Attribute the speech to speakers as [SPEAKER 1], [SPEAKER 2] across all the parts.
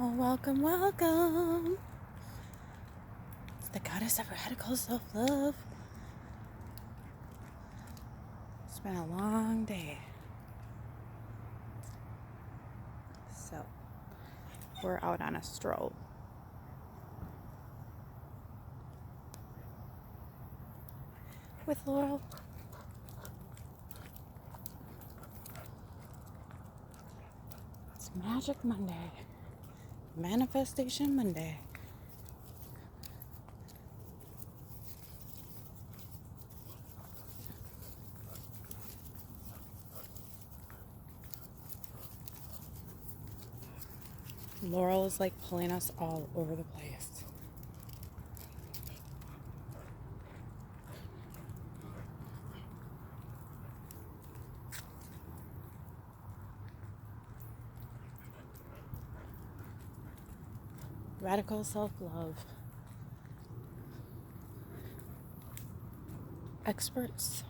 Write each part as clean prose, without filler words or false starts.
[SPEAKER 1] Oh, welcome, welcome. It's the goddess of radical self-love. It's been a long day. So, we're out on a stroll. With Laurel. It's Magic Monday. Manifestation Monday. Laurel is like pulling us all over the place. Radical self-love. Experts.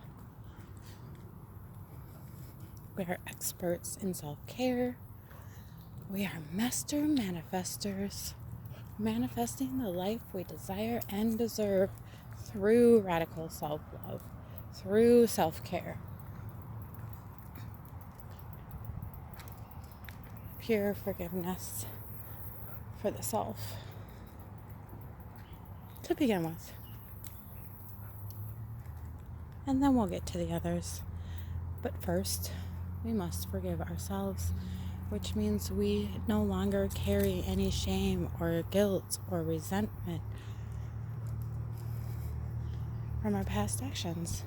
[SPEAKER 1] We are experts in self-care. We are master manifestors, manifesting the life we desire and deserve through radical self-love, through self-care. Pure forgiveness for the self, to begin with. And then we'll get to the others. But first, we must forgive ourselves, which means we no longer carry any shame or guilt or resentment from our past actions.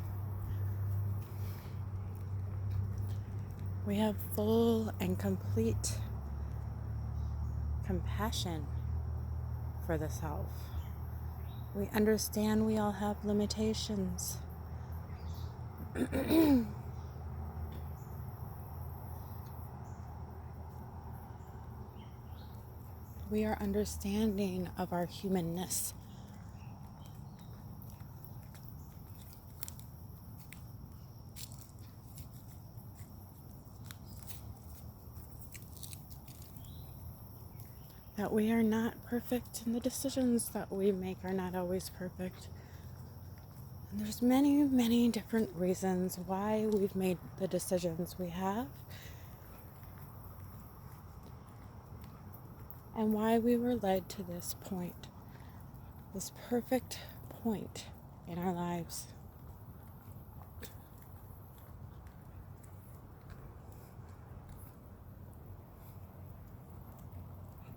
[SPEAKER 1] We have full and complete compassion for the self. We understand we all have limitations. We are understanding of our humanness. That we are not perfect, and the decisions that we make are not always perfect. And there's many, many different reasons why we've made the decisions we have, and why we were led to this point, this perfect point in our lives.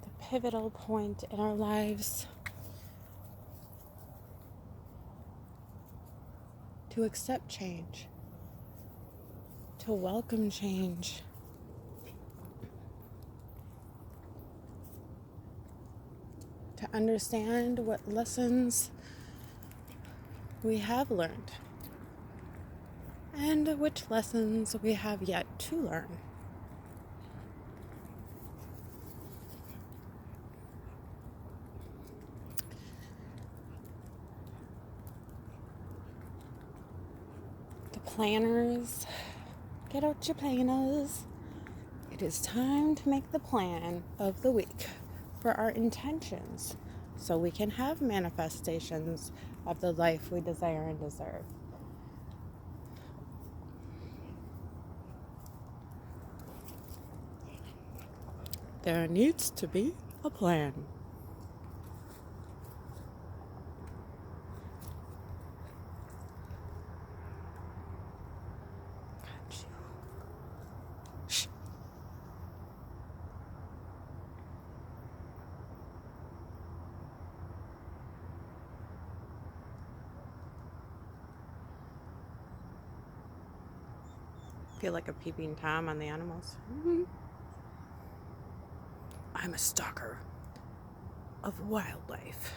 [SPEAKER 1] The pivotal point in our lives to accept change, to welcome change, to understand what lessons we have learned and which lessons we have yet to learn. The planners, get out your planners. It is time to make the plan of the week for our intentions so we can have manifestations of the life we desire and deserve. There needs to be a plan. Got you. Shh. Feel like a peeping Tom on the animals. Mm-hmm. I'm a stalker of wildlife.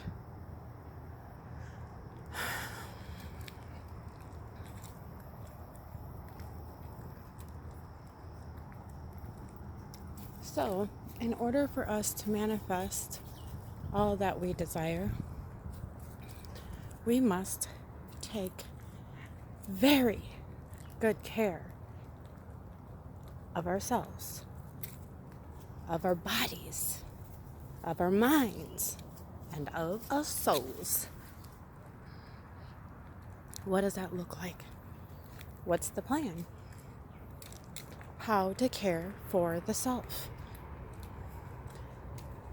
[SPEAKER 1] So, in order for us to manifest all that we desire, we must take very good care of ourselves, of our bodies, of our minds, and of our souls. What does that look like? What's the plan? How to care for the self.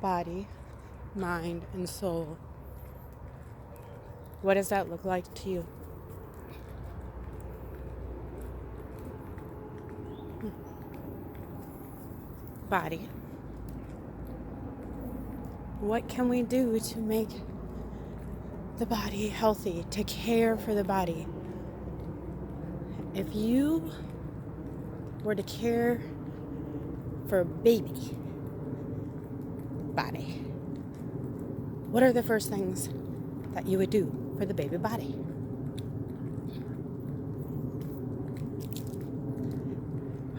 [SPEAKER 1] Body, mind, and soul. What does that look like to you? Body. What can we do to make the body healthy, to care for the body? If you were to care for a baby body, what are the first things that you would do for the baby body?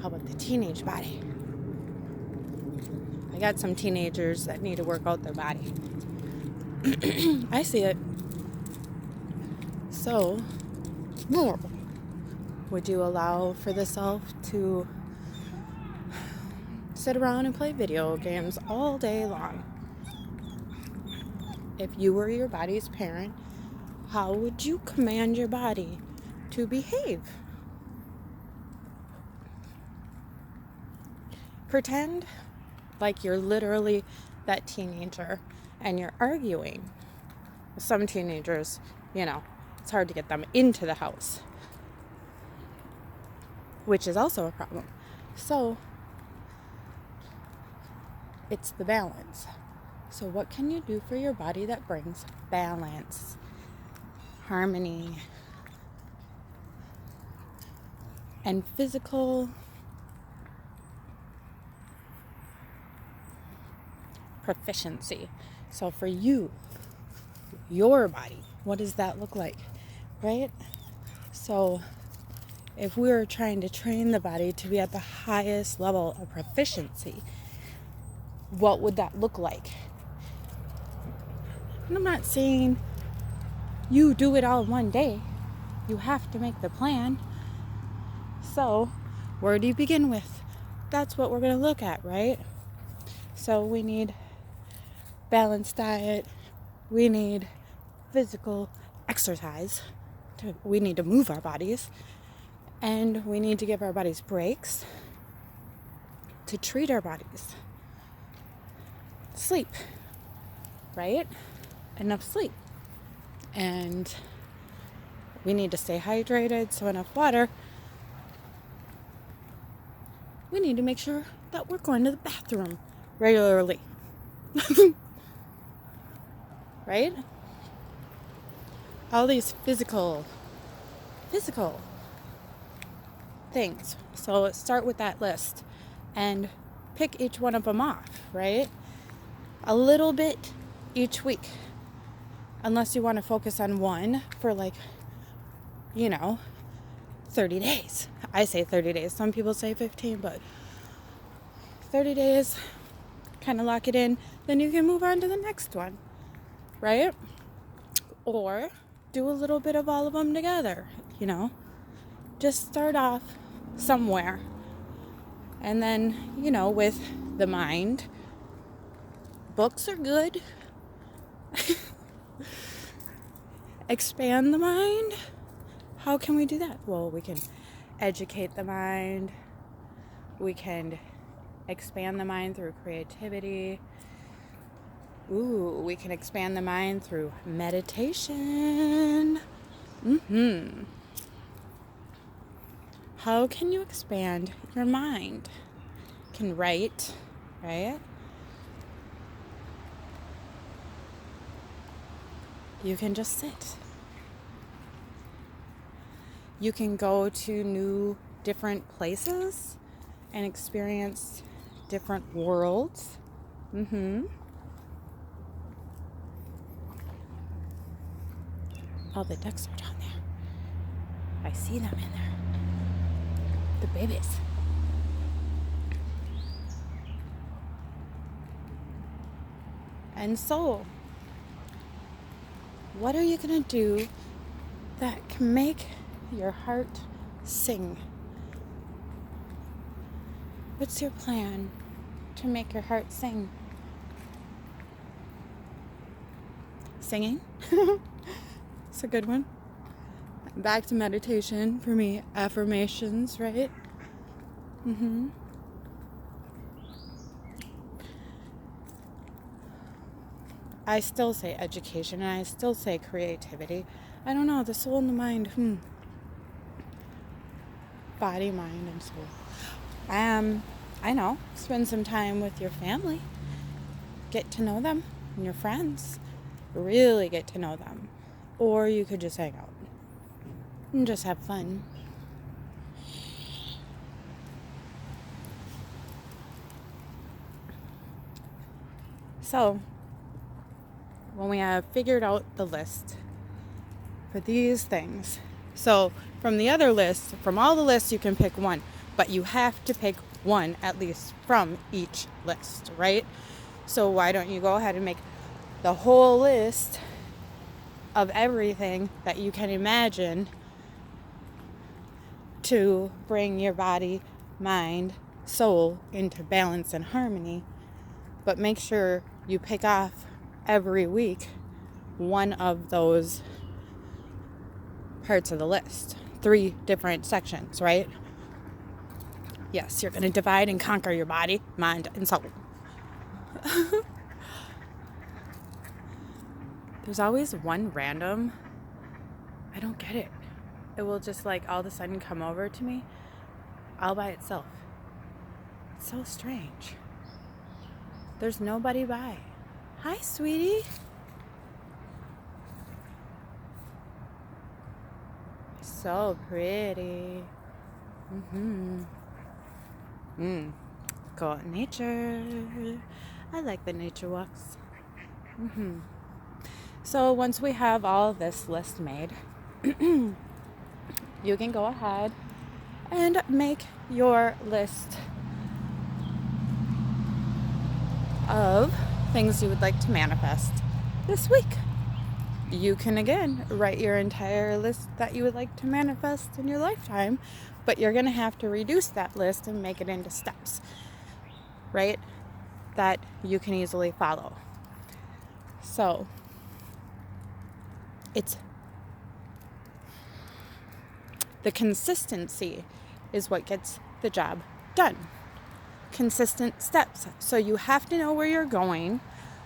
[SPEAKER 1] How about the teenage body? I got some teenagers that need to work out their body. I see it. So, would you allow for the self to sit around and play video games all day long? If you were your body's parent, how would you command your body to behave? Pretend like you're literally that teenager and you're arguing. Some teenagers, it's hard to get them into the house, which is also a problem. So it's the balance. So what can you do for your body that brings balance, harmony, and physical proficiency? So for you, your body, what does that look like, right? So if we're trying to train the body to be at the highest level of proficiency, what would that look like? And I'm not saying you do it all in one day. You have to make the plan. So where do you begin with? That's what we're going to look at, right? So we need balanced diet. We need physical exercise. We need to move our bodies. And we need to give our bodies breaks to treat our bodies. Sleep, right? Enough sleep. And we need to stay hydrated, so enough water. We need to make sure that we're going to the bathroom regularly. Right? All these physical things. So start with that list and pick each one of them off, right? A little bit each week. Unless you want to focus on one for 30 days. I say 30 days. Some people say 15, but 30 days, kind of lock it in. Then you can move on to the next one, right? Or do a little bit of all of them together, Just start off somewhere. And then, with the mind, books are good. Expand the mind. How can we do that? Well, we can educate the mind. We can expand the mind through creativity. We can expand the mind through meditation. How can you expand your mind? You can write, right? You can just sit. You can go to different places and experience different worlds. All the ducks are down there. I see them in there. The babies. And so, what are you going to do that can make your heart sing? What's your plan to make your heart sing? singing. It's a good one. Back to meditation for me. Affirmations, right? I still say education, and I still say creativity. I don't know, the soul and the mind. Body, mind, and soul. I know. Spend some time with your family. Get to know them and your friends. Really get to know them. Or you could just hang out and just have fun. So, when we have figured out the list for these things, so from the other list, from all the lists, you can pick one, but you have to pick one at least from each list, right? So why don't you go ahead and make the whole list of everything that you can imagine to bring your body, mind, soul into balance and harmony, but make sure you pick off every week one of those parts of the list. 3 different sections, right? Yes, you're going to divide and conquer your body, mind, and soul. There's always one random, I don't get it. It will just like all of a sudden come over to me all by itself. It's so strange. There's nobody by. Hi, sweetie. So pretty. Go out in nature. I like the nature walks. So once we have all this list made, you can go ahead and make your list of things you would like to manifest this week. You can again write your entire list that you would like to manifest in your lifetime, but you're going to have to reduce that list and make it into steps, right? That you can easily follow. So it's the consistency is what gets the job done. Consistent steps. So you have to know where you're going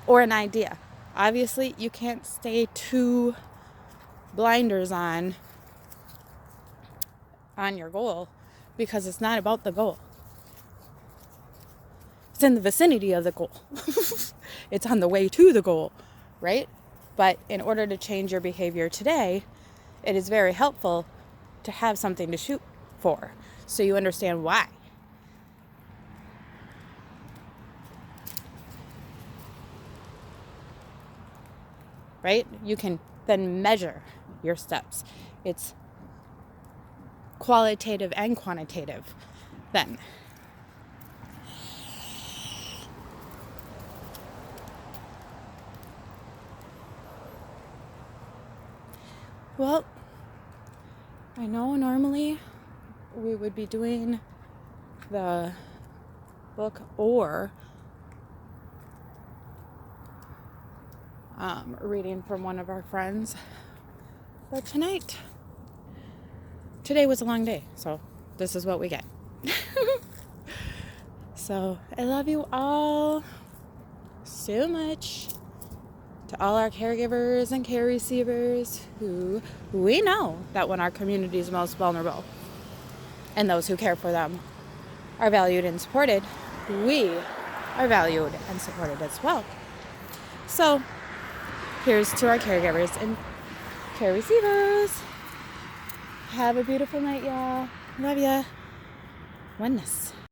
[SPEAKER 1] or an idea. Obviously, you can't stay too blinders on your goal because it's not about the goal. It's in the vicinity of the goal. It's on the way to the goal, right? But in order to change your behavior today, it is very helpful to have something to shoot for so you understand why. Right? You can then measure your steps. It's qualitative and quantitative then. Well, I know normally we would be doing the book or reading from one of our friends, but today was a long day, so this is what we get. So I love you all so much. To all our caregivers and care receivers who we know that when our community is most vulnerable and those who care for them are valued and supported, we are valued and supported as well. So here's to our caregivers and care receivers. Have a beautiful night, y'all. Love ya. Oneness.